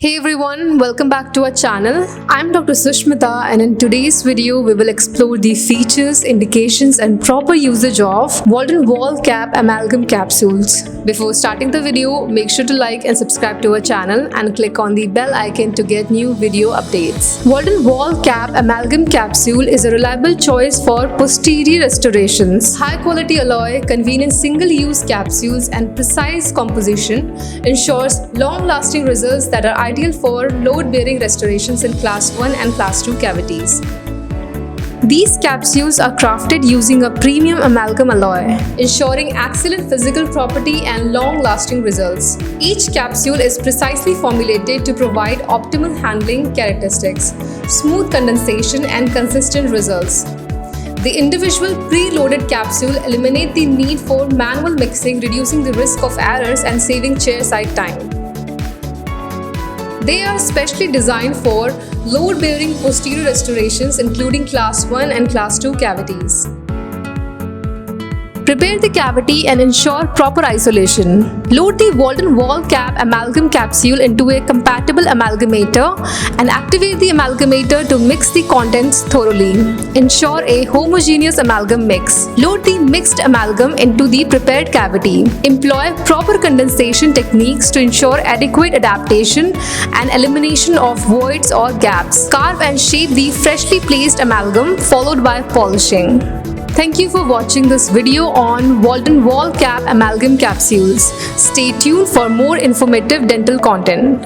Hey everyone, welcome back to our channel. I'm Dr. Sushmita, and in today's video we will explore the features, indications and proper usage of Waldent Walcap Amalgam Capsules. Before starting the video, make sure to like and subscribe to our channel and click on the bell icon to get new video updates. Waldent Walcap Amalgam Capsule is a reliable choice for posterior restorations. High quality alloy, convenient single-use capsules and precise composition ensures long-lasting results that are ideal for load-bearing restorations in Class 1 and Class 2 cavities. These capsules are crafted using a premium amalgam alloy, ensuring excellent physical property and long-lasting results. Each capsule is precisely formulated to provide optimal handling characteristics, smooth condensation and consistent results. The individual pre-loaded capsule eliminate the need for manual mixing, reducing the risk of errors and saving chairside time. They are specially designed for load-bearing posterior restorations including Class 1 and Class 2 cavities. Prepare the cavity and ensure proper isolation. Load the Waldent Walcap Amalgam Capsule into a compatible amalgamator and activate the amalgamator to mix the contents thoroughly. Ensure a homogeneous amalgam mix. Load the mixed amalgam into the prepared cavity. Employ proper condensation techniques to ensure adequate adaptation and elimination of voids or gaps. Carve and shape the freshly placed amalgam followed by polishing. Thank you for watching this video on Waldent Walcap Amalgam Capsules. Stay tuned for more informative dental content.